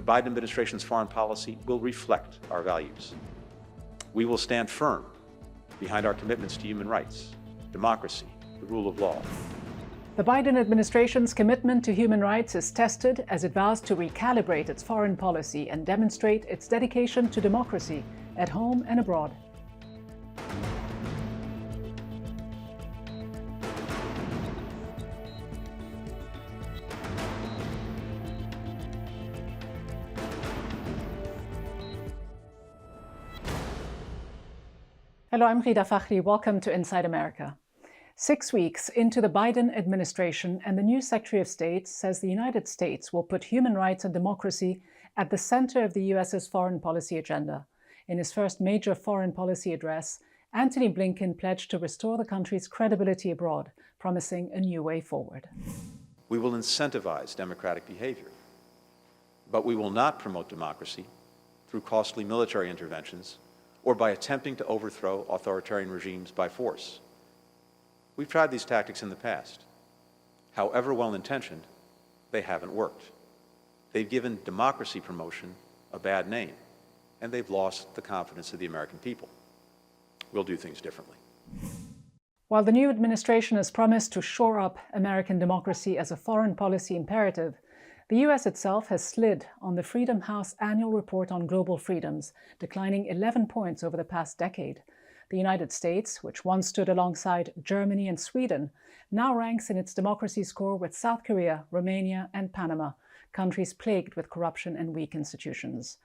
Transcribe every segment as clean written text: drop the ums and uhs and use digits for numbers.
The Biden administration's foreign policy will reflect our values. We will stand firm behind our commitments to human rights, democracy, the rule of law. The Biden administration's commitment to human rights is tested as it vows to recalibrate its foreign policy and demonstrate its dedication to democracy at home and abroad. Hello, I'm Ghida Fakhry. Welcome to Inside America. 6 weeks into the Biden administration, and the new Secretary of State says the United States will put human rights and democracy at the center of the U.S.'s foreign policy agenda. In his first major foreign policy address, Antony Blinken pledged to restore the country's credibility abroad, promising a new way forward. We will incentivize democratic behavior, but we will not promote democracy through costly military interventions or by attempting to overthrow authoritarian regimes by force. We've tried these tactics in the past. However well-intentioned, they haven't worked. They've given democracy promotion a bad name, and they've lost the confidence of the American people. We'll do things differently. While the new administration has promised to shore up American democracy as a foreign policy imperative, the U.S. itself has slid on the Freedom House annual report on global freedoms, declining 11 points over the past decade. The United States, which once stood alongside Germany and Sweden, now ranks in its democracy score with South Korea, Romania, and Panama, countries plagued with corruption and weak institutions.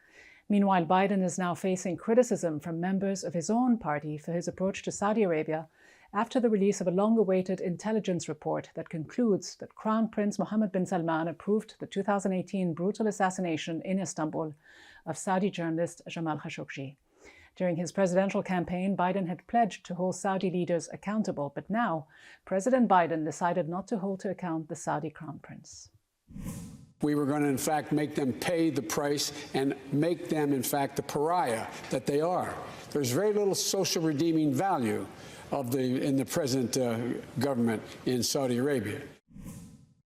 Meanwhile, Biden is now facing criticism from members of his own party for his approach to Saudi Arabia after the release of a long-awaited intelligence report that concludes that Crown Prince Mohammed bin Salman approved the 2018 brutal assassination in Istanbul of Saudi journalist Jamal Khashoggi. During his presidential campaign, Biden had pledged to hold Saudi leaders accountable, but now President Biden decided not to hold to account the Saudi Crown Prince. We were going to, in fact, make them pay the price and make them, in fact, the pariah that they are. There's very little social redeeming value in the present government in Saudi Arabia.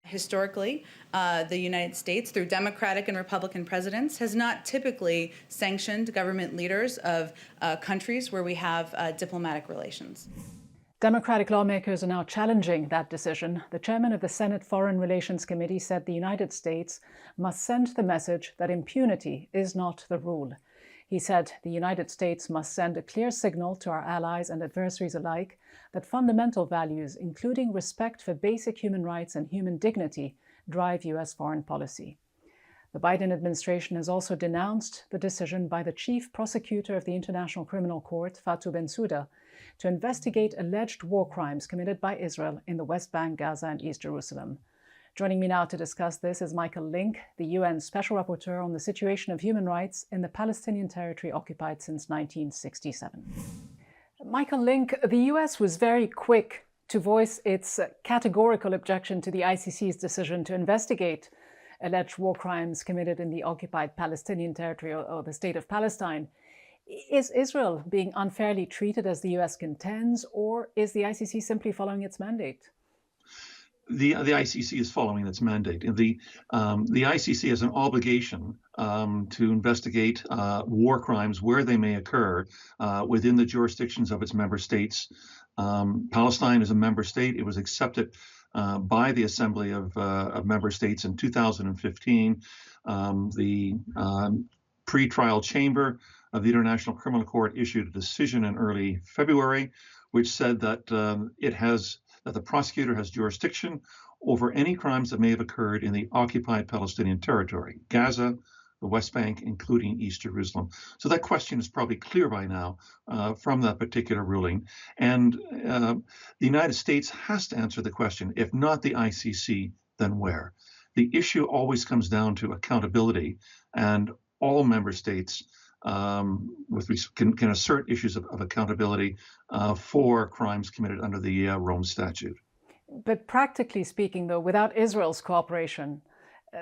Historically, the United States, through Democratic and Republican presidents, has not typically sanctioned government leaders of countries where we have diplomatic relations. Democratic lawmakers are now challenging that decision. The chairman of the Senate Foreign Relations Committee said the United States must send the message that impunity is not the rule. He said the United States must send a clear signal to our allies and adversaries alike that fundamental values, including respect for basic human rights and human dignity, drive U.S. foreign policy. The Biden administration has also denounced the decision by the chief prosecutor of the International Criminal Court, Fatou Bensouda, to investigate alleged war crimes committed by Israel in the West Bank, Gaza, and East Jerusalem. Joining me now to discuss this is Michael Lynk, the UN Special Rapporteur on the situation of human rights in the Palestinian territory occupied since 1967. Michael Lynk, the US was very quick to voice its categorical objection to the ICC's decision to investigate alleged war crimes committed in the occupied Palestinian territory or the state of Palestine. Is Israel being unfairly treated as the US contends, or is the ICC simply following its mandate? The ICC is following its mandate. The ICC has an obligation to investigate war crimes where they may occur within the jurisdictions of its member states. Palestine is a member state. It was accepted by the Assembly of Member States in 2015. The pre-trial chamber of the International Criminal Court issued a decision in early February, which said that that the prosecutor has jurisdiction over any crimes that may have occurred in the occupied Palestinian territory, Gaza, the West Bank, including East Jerusalem. So that question is probably clear by now from that particular ruling. And the United States has to answer the question, if not the ICC, then where? The issue always comes down to accountability, and all member states can assert issues of accountability for crimes committed under the Rome Statute. But practically speaking, though, without Israel's cooperation,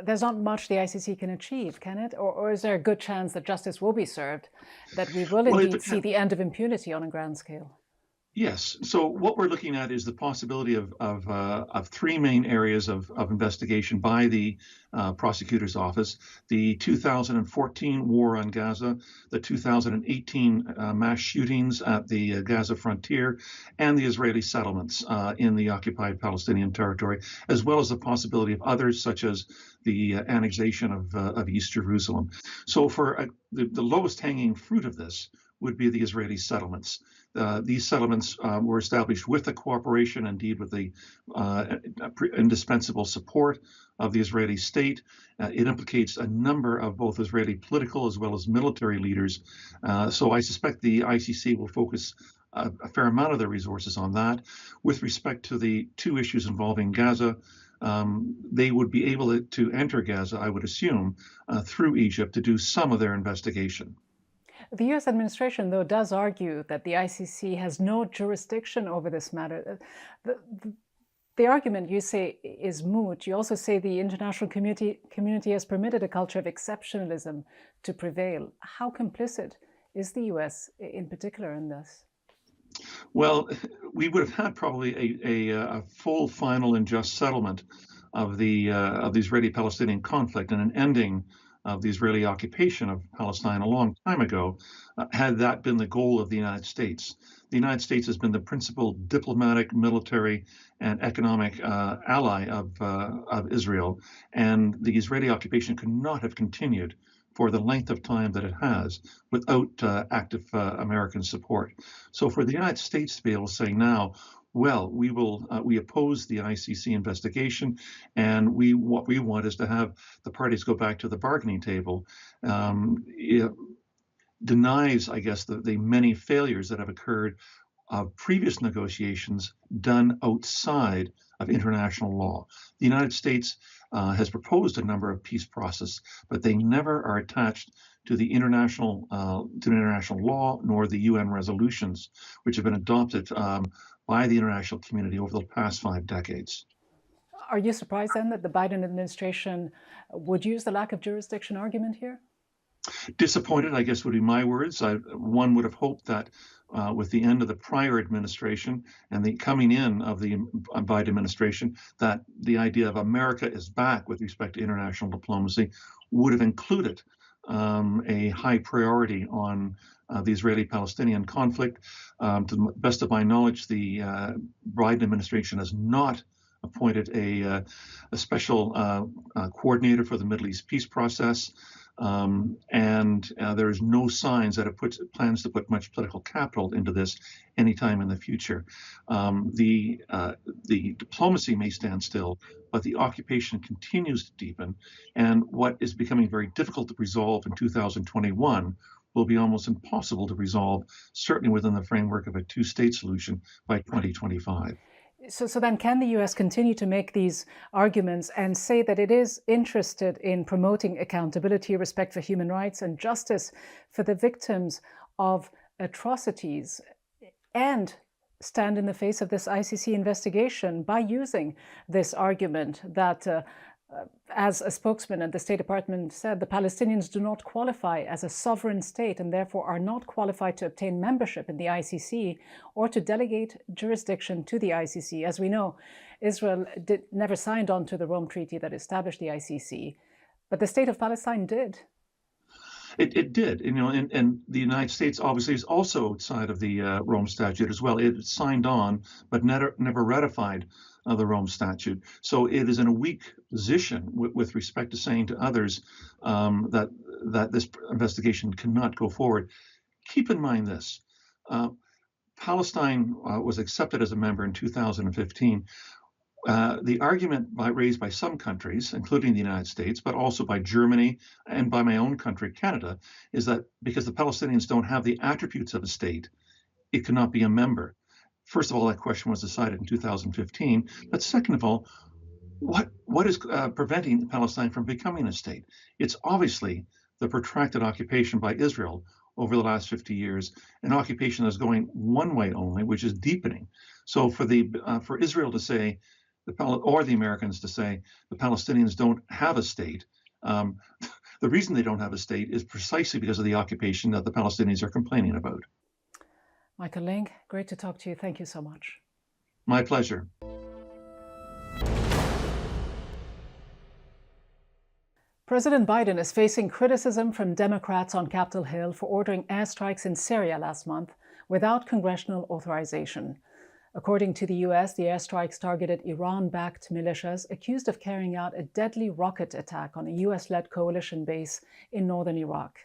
there's not much the ICC can achieve, can it? Or is there a good chance that justice will be served, that we will indeed see the end of impunity on a grand scale? Yes. So what we're looking at is the possibility of three main areas of investigation by the prosecutor's office: the 2014 war on Gaza, the 2018 mass shootings at the Gaza frontier, and the Israeli settlements in the occupied Palestinian territory, as well as the possibility of others, such as the annexation of East Jerusalem. So for the lowest hanging fruit of this would be the Israeli settlements. These settlements were established with the cooperation, indeed with the indispensable support of the Israeli state. It implicates a number of both Israeli political as well as military leaders. So I suspect the ICC will focus a fair amount of their resources on that. With respect to the two issues involving Gaza, they would be able to enter Gaza, I would assume, through Egypt to do some of their investigation. The U.S. administration, though, does argue that the ICC has no jurisdiction over this matter. The argument, you say, is moot. You also say the international community has permitted a culture of exceptionalism to prevail. How complicit is the U.S. in particular in this? Well, we would have had probably a full, final, and just settlement of the Israeli-Palestinian conflict and an ending of the Israeli occupation of Palestine a long time ago, had that been the goal of the United States. The United States has been the principal diplomatic, military, and economic ally of Israel, and the Israeli occupation could not have continued for the length of time that it has without active American support. So for the United States to be able to say now, well, we oppose the ICC investigation, and what we want is to have the parties go back to the bargaining table. It denies, I guess, the many failures that have occurred of previous negotiations done outside of international law. The United States has proposed a number of peace processes, but they never are attached to the international law nor the UN resolutions, which have been adopted by the international community over the past 5 decades. Are you surprised then that the Biden administration would use the lack of jurisdiction argument here? Disappointed, I guess, would be my words. One would have hoped that with the end of the prior administration and the coming in of the Biden administration, that the idea of America is back with respect to international diplomacy would have included a high priority on the Israeli-Palestinian conflict. To the best of my knowledge, the Biden administration has not appointed a special coordinator for the Middle East peace process. And there is no signs that it plans to put much political capital into this anytime in the future. The diplomacy may stand still, but the occupation continues to deepen. And what is becoming very difficult to resolve in 2021 will be almost impossible to resolve, certainly within the framework of a two-state solution by 2025. So then can the US continue to make these arguments and say that it is interested in promoting accountability, respect for human rights, and justice for the victims of atrocities, and stand in the face of this ICC investigation by using this argument that, as a spokesman at the State Department said, the Palestinians do not qualify as a sovereign state and therefore are not qualified to obtain membership in the ICC or to delegate jurisdiction to the ICC. As we know, Israel never signed on to the Rome Treaty that established the ICC, but the State of Palestine did. It did, and the United States obviously is also outside of the Rome Statute as well. It signed on, but never ratified the Rome Statute. So it is in a weak position with respect to saying to others that this investigation cannot go forward. Keep in mind this: Palestine was accepted as a member in 2015. The argument raised by some countries, including the United States, but also by Germany and by my own country, Canada, is that because the Palestinians don't have the attributes of a state, it cannot be a member. First of all, that question was decided in 2015. But second of all, what is preventing Palestine from becoming a state? It's obviously the protracted occupation by Israel over the last 50 years, an occupation that's going one way only, which is deepening. So for Israel to say, or the Americans to say, the Palestinians don't have a state, the reason they don't have a state is precisely because of the occupation that the Palestinians are complaining about. Michael Link, great to talk to you. Thank you so much. My pleasure. President Biden is facing criticism from Democrats on Capitol Hill for ordering airstrikes in Syria last month without congressional authorization. According to the U.S., the airstrikes targeted Iran-backed militias accused of carrying out a deadly rocket attack on a U.S.-led coalition base in northern Iraq.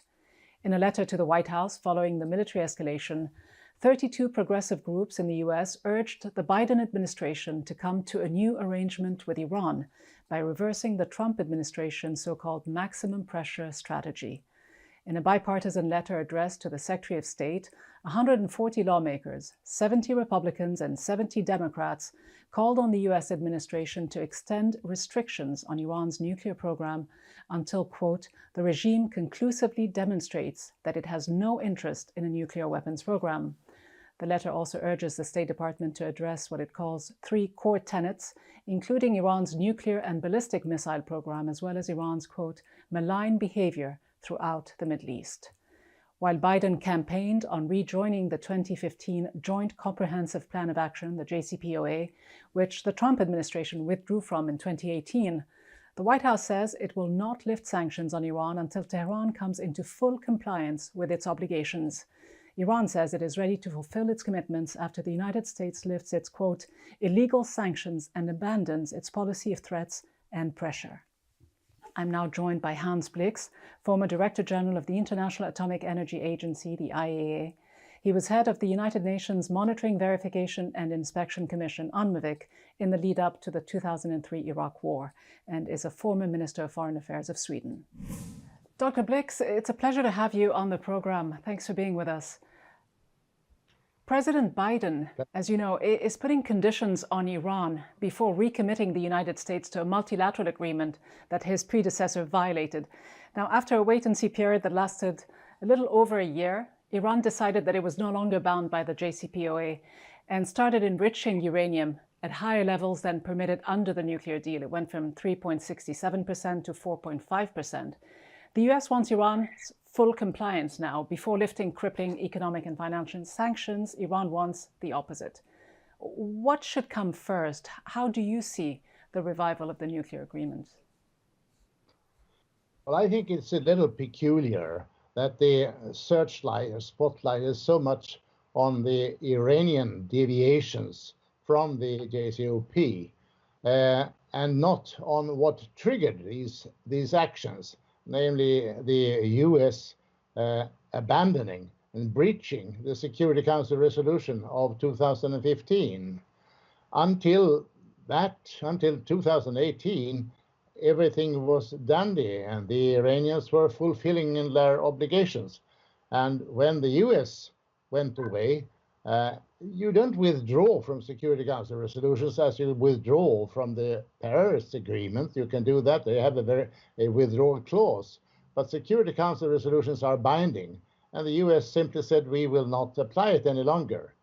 In a letter to the White House following the military escalation, 32 progressive groups in the U.S. urged the Biden administration to come to a new arrangement with Iran by reversing the Trump administration's so-called maximum pressure strategy. In a bipartisan letter addressed to the Secretary of State, 140 lawmakers, 70 Republicans and 70 Democrats, called on the U.S. administration to extend restrictions on Iran's nuclear program until, quote, the regime conclusively demonstrates that it has no interest in a nuclear weapons program. The letter also urges the State Department to address what it calls 3 core tenets, including Iran's nuclear and ballistic missile program, as well as Iran's, quote, malign behavior throughout the Middle East. While Biden campaigned on rejoining the 2015 Joint Comprehensive Plan of Action, the JCPOA, which the Trump administration withdrew from in 2018, the White House says it will not lift sanctions on Iran until Tehran comes into full compliance with its obligations. Iran says it is ready to fulfill its commitments after the United States lifts its, quote, illegal sanctions and abandons its policy of threats and pressure. I'm now joined by Hans Blix, former Director General of the International Atomic Energy Agency, the IAEA. He was head of the United Nations Monitoring, Verification and Inspection Commission, UNMOVIC, in the lead-up to the 2003 Iraq War, and is a former Minister of Foreign Affairs of Sweden. Dr. Blix, it's a pleasure to have you on the program. Thanks for being with us. President Biden, as you know, is putting conditions on Iran before recommitting the United States to a multilateral agreement that his predecessor violated. Now, after a wait-and-see period that lasted a little over a year, Iran decided that it was no longer bound by the JCPOA and started enriching uranium at higher levels than permitted under the nuclear deal. It went from 3.67% to 4.5%. The US wants Iran's full compliance now. Before lifting crippling economic and financial sanctions, Iran wants the opposite. What should come first? How do you see the revival of the nuclear agreement? Well, I think it's a little peculiar that the searchlight or spotlight is so much on the Iranian deviations from the JCPOA and not on what triggered these actions, namely the US abandoning and breaching the Security Council resolution of 2015. Until 2018, everything was dandy and the Iranians were fulfilling their obligations. And when the US went away, you don't withdraw from Security Council resolutions as you withdraw from the Paris Agreement. You can do that. They have a withdrawal clause. But Security Council resolutions are binding. And the US simply said, we will not apply it any longer.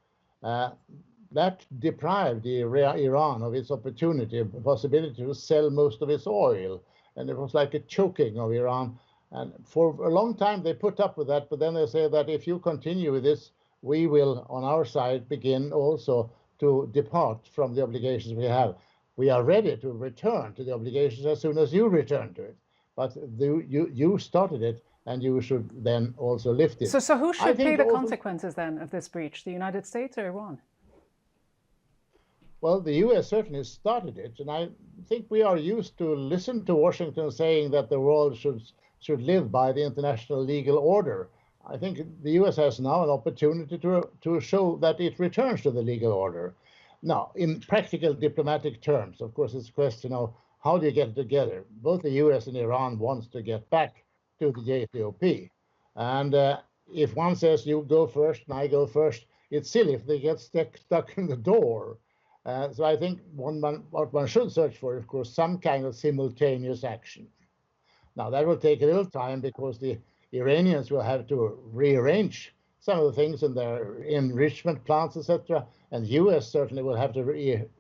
That deprived Iran of its possibility to sell most of its oil. And it was like a choking of Iran. And for a long time, they put up with that. But then they say that if you continue with this, we will, on our side, begin also to depart from the obligations we have. We are ready to return to the obligations as soon as you return to it. But you started it, and you should then also lift it. So who should pay the consequences then of this breach, the United States or Iran? Well, the US certainly started it, and I think we are used to listen to Washington saying that the world should live by the international legal order. I think the US has now an opportunity to show that it returns to the legal order. Now, in practical diplomatic terms, of course, it's a question of how do you get it together? Both the US and Iran wants to get back to the JCPOA. And if one says you go first and I go first, it's silly if they get stuck in the door. So I think what one should search for, of course, some kind of simultaneous action. Now, that will take a little time because the Iranians will have to rearrange some of the things in their enrichment plants, etc. And the US certainly will have to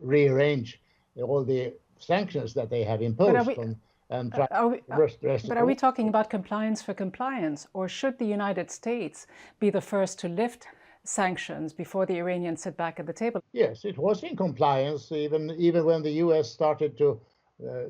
rearrange all the sanctions that they have imposed. But are we talking about compliance for compliance, or should the United States be the first to lift sanctions before the Iranians sit back at the table? Yes, it was in compliance even when the U.S. started to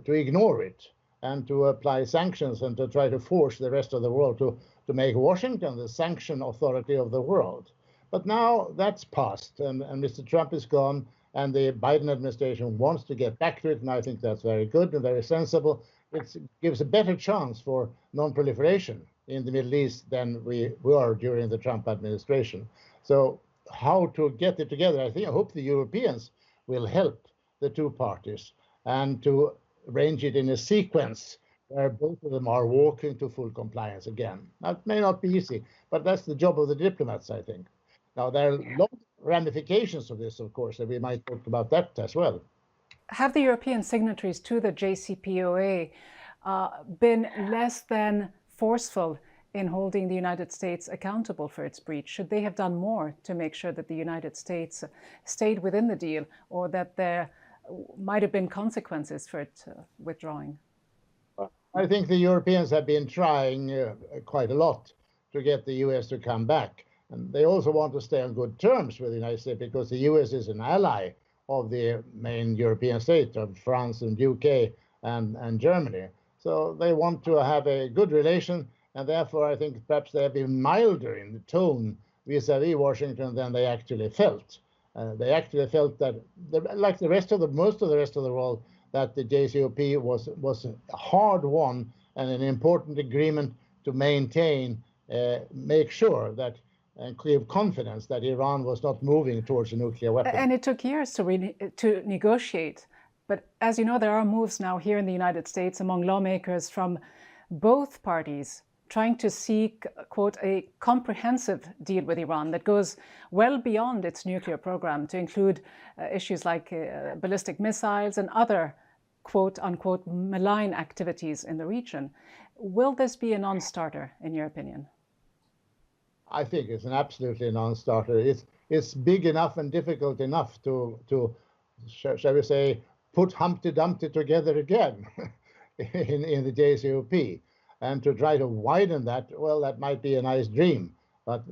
ignore it and to apply sanctions and to try to force the rest of the world to make Washington the sanction authority of the world. But now that's passed, and Mr. Trump is gone, and the Biden administration wants to get back to it, and I think that's very good and very sensible. It gives a better chance for non-proliferation in the Middle East than we were during the Trump administration. So how to get it together, I hope the Europeans will help the two parties and to arrange it in a sequence where both of them are walking to full compliance again. That may not be easy, but that's the job of the diplomats, I think. Now, there are long ramifications of this, of course, and we might talk about that as well. Have the European signatories to the JCPOA been less than forceful in holding the United States accountable for its breach? Should they have done more to make sure that the United States stayed within the deal, or that there might have been consequences for it withdrawing? I think the Europeans have been trying quite a lot to get the US to come back. And they also want to stay on good terms with the United States because the US is an ally of the main European states of France and UK and Germany. So they want to have a good relation, and therefore I think perhaps they have been milder in the tone vis-à-vis Washington than they actually felt. They actually felt that, like the rest of most of the rest of the world, that the JCPOA was a hard won and an important agreement to maintain, make sure that and give confidence that Iran was not moving towards a nuclear weapon. And it took years to negotiate. But as you know, there are moves now here in the United States among lawmakers from both parties trying to seek, quote, a comprehensive deal with Iran that goes well beyond its nuclear program to include issues like ballistic missiles and other, quote, unquote, malign activities in the region. Will this be a non-starter, in your opinion? I think it's an absolutely non-starter. It's big enough and difficult enough to shall we say, put Humpty Dumpty together again in the JCPOA. And to try to widen that, well, that might be a nice dream, but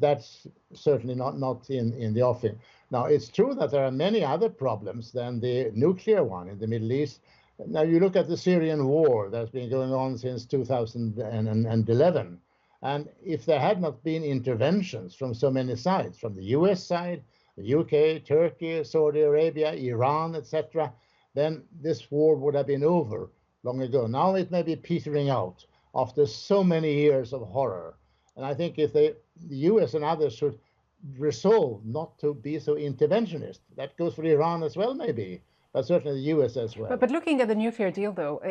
that's certainly not in the offing. Now, it's true that there are many other problems than the nuclear one in the Middle East. Now, you look at the Syrian war that's been going on since 2011. And if there had not been interventions from so many sides, from the US side, the UK, Turkey, Saudi Arabia, Iran, etc., then this war would have been over long ago. Now it may be petering out after so many years of horror. And I think if the US and others should resolve not to be so interventionist, that goes for Iran as well, maybe, but certainly the US as well. But looking at the nuclear deal, though,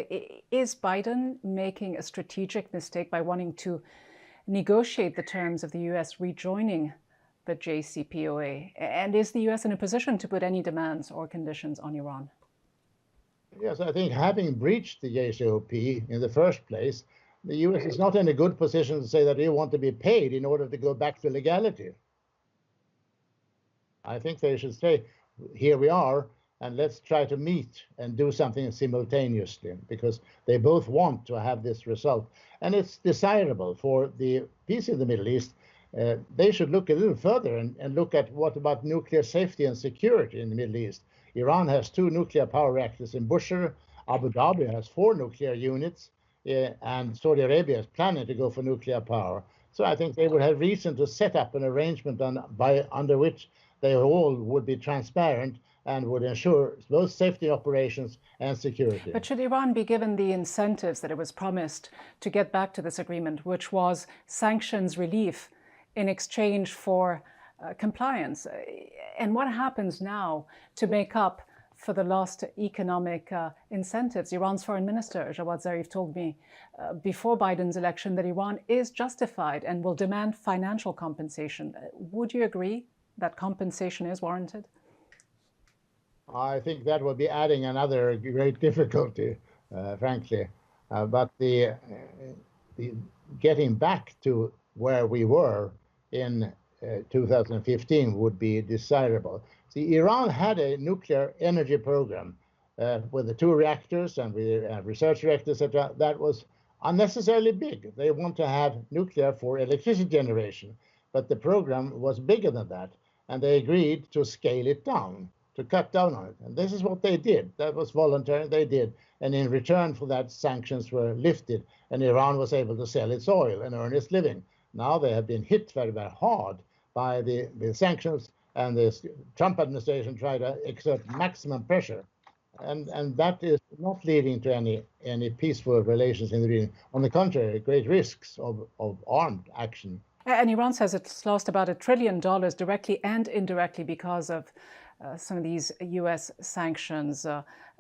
is Biden making a strategic mistake by wanting to negotiate the terms of the US rejoining the JCPOA? And is the US in a position to put any demands or conditions on Iran? Yes, I think having breached the JCPOA in the first place, the US is not in a good position to say that they want to be paid in order to go back to legality. I think they should say, here we are, and let's try to meet and do something simultaneously, because they both want to have this result. And it's desirable for the peace in the Middle East. They should look a little further and look at what about nuclear safety and security in the Middle East. Iran has 2 nuclear power reactors in Bushehr. Abu Dhabi has 4 nuclear units, and Saudi Arabia is planning to go for nuclear power. So I think they would have reason to set up an arrangement under which they all would be transparent and would ensure both safety operations and security. But should Iran be given the incentives that it was promised to get back to this agreement, which was sanctions relief in exchange for compliance? And what happens now to make up for the lost economic incentives? Iran's foreign minister, Jawad Zarif, told me before Biden's election that Iran is justified and will demand financial compensation. Would you agree that compensation is warranted? I think that would be adding another great difficulty, frankly. But the getting back to where we were in 2015 would be desirable. See, Iran had a nuclear energy program with the 2 reactors and with research reactors, etc. That was unnecessarily big. They want to have nuclear for electricity generation. but the program was bigger than that, and they agreed to scale it down, to cut down on it. And this is what they did. That was voluntary, they did. And in return for that, sanctions were lifted, and Iran was able to sell its oil and earn its living. Now they have been hit very, very hard by the sanctions, and the Trump administration tried to exert maximum pressure. And that is not leading to any peaceful relations in the region. On the contrary, great risks of armed action. And Iran says it's lost about $1 trillion directly and indirectly because of some of these U.S. sanctions.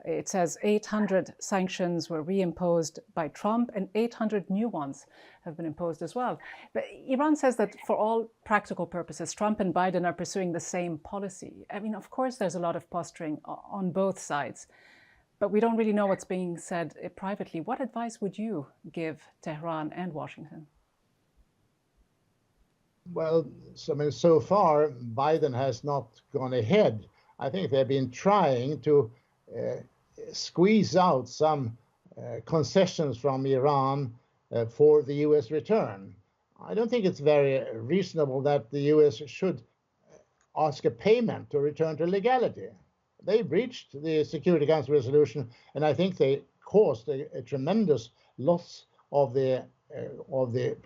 It says 800 sanctions were reimposed by Trump and 800 new ones have been imposed as well. But Iran says that for all practical purposes, Trump and Biden are pursuing the same policy. I mean, of course, there's a lot of posturing on both sides, but we don't really know what's being said privately. What advice would you give Tehran and Washington? Well, so far, Biden has not gone ahead. I think they've been trying to squeeze out some concessions from Iran for the U.S. return. I don't think it's very reasonable that the U.S. should ask a payment to return to legality. They breached the Security Council resolution, and I think they caused a tremendous loss of the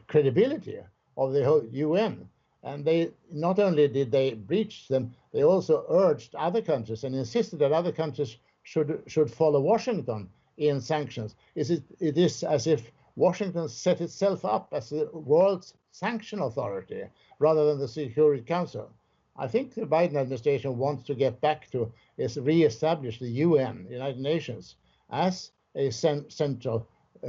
credibility of the whole UN. And they not only did they breach them, they also urged other countries and insisted that other countries should follow Washington in sanctions. It is as if Washington set itself up as the world's sanction authority rather than the Security Council. I think the Biden administration wants to get back to is re-establish the UN, United Nations, as a central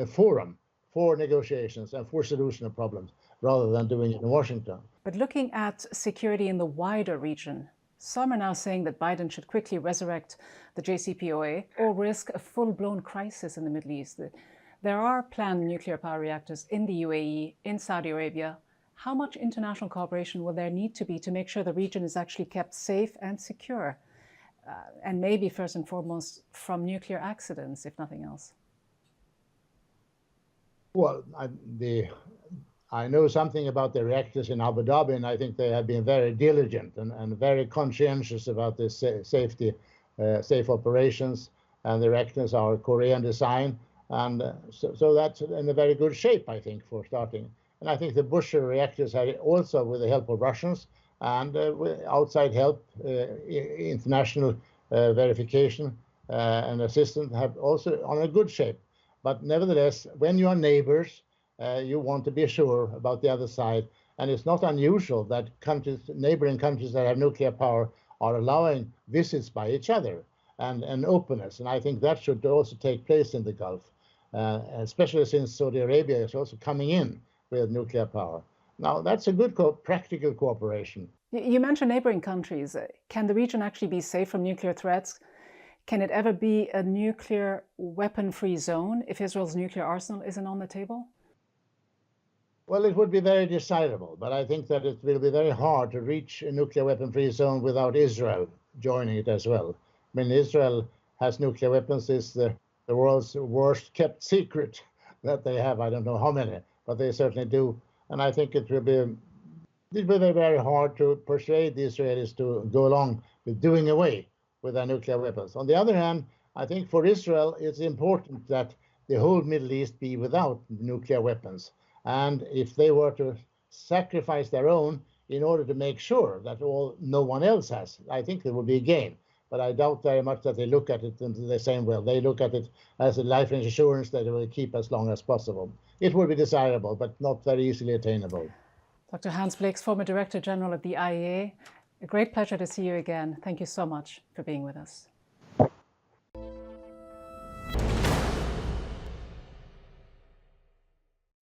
forum for negotiations and for solution of problems, rather than doing it in Washington. But looking at security in the wider region, some are now saying that Biden should quickly resurrect the JCPOA or risk a full-blown crisis in the Middle East. There are planned nuclear power reactors in the UAE, in Saudi Arabia. How much international cooperation will there need to be to make sure the region is actually kept safe and secure? And maybe first and foremost from nuclear accidents, if nothing else? Well, I know something about the reactors in Abu Dhabi, and I think they have been very diligent and very conscientious about this safety, safe operations. And the reactors are Korean design, and so that's in a very good shape, I think, for starting. And I think the Bushehr reactors are also, with the help of Russians and with outside help, international verification and assistance, have also on a good shape. But nevertheless, when you are neighbors, you want to be sure about the other side. And it's not unusual that neighboring countries that have nuclear power are allowing visits by each other and openness. And I think that should also take place in the Gulf, especially since Saudi Arabia is also coming in with nuclear power. Now, that's a good practical cooperation. You mentioned neighboring countries. Can the region actually be safe from nuclear threats? Can it ever be a nuclear weapon-free zone if Israel's nuclear arsenal isn't on the table? Well, it would be very desirable, but I think that it will be very hard to reach a nuclear weapon-free zone without Israel joining it as well. I mean, Israel has nuclear weapons. It's the world's worst kept secret that they have. I don't know how many, but they certainly do. And I think it will be very hard to persuade the Israelis to go along with doing away with their nuclear weapons. On the other hand, I think for Israel, it's important that the whole Middle East be without nuclear weapons. And if they were to sacrifice their own in order to make sure that no one else has, I think there would be a gain. But I doubt very much that they look at it in the same way. They look at it as a life insurance that they will keep as long as possible. It would be desirable, but not very easily attainable. Dr. Hans Blix, former Director General of the IAEA, a great pleasure to see you again. Thank you so much for being with us.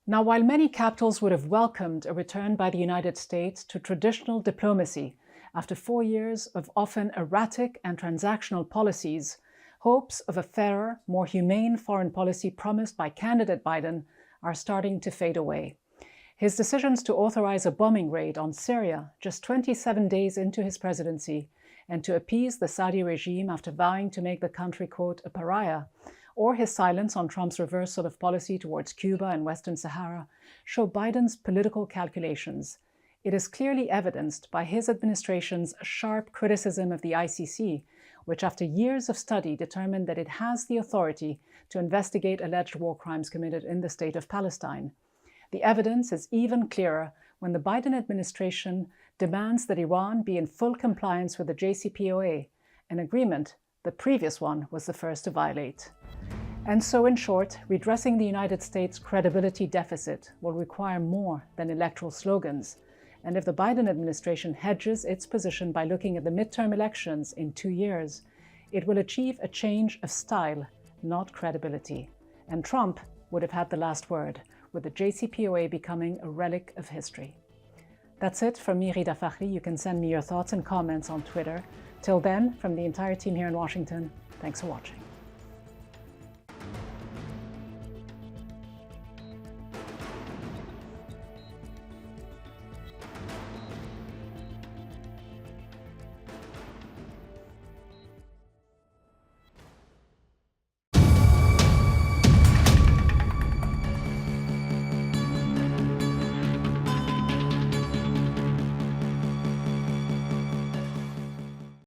Now, while many capitals would have welcomed a return by the United States to traditional diplomacy after 4 years of often erratic and transactional policies, hopes of a fairer, more humane foreign policy promised by candidate Biden are starting to fade away. His decisions to authorize a bombing raid on Syria just 27 days into his presidency and to appease the Saudi regime after vowing to make the country, quote, a pariah, or his silence on Trump's reversal of policy towards Cuba and Western Sahara show Biden's political calculations. It is clearly evidenced by his administration's sharp criticism of the ICC, which after years of study determined that it has the authority to investigate alleged war crimes committed in the state of Palestine. The evidence is even clearer when the Biden administration demands that Iran be in full compliance with the JCPOA, an agreement the previous one was the first to violate. And so, in short, redressing the United States' credibility deficit will require more than electoral slogans. And if the Biden administration hedges its position by looking at the midterm elections in 2 years, it will achieve a change of style, not credibility. And Trump would have had the last word, with the JCPOA becoming a relic of history. That's it from me, Ghida Fakhry. You can send me your thoughts and comments on Twitter. Till then, from the entire team here in Washington, thanks for watching.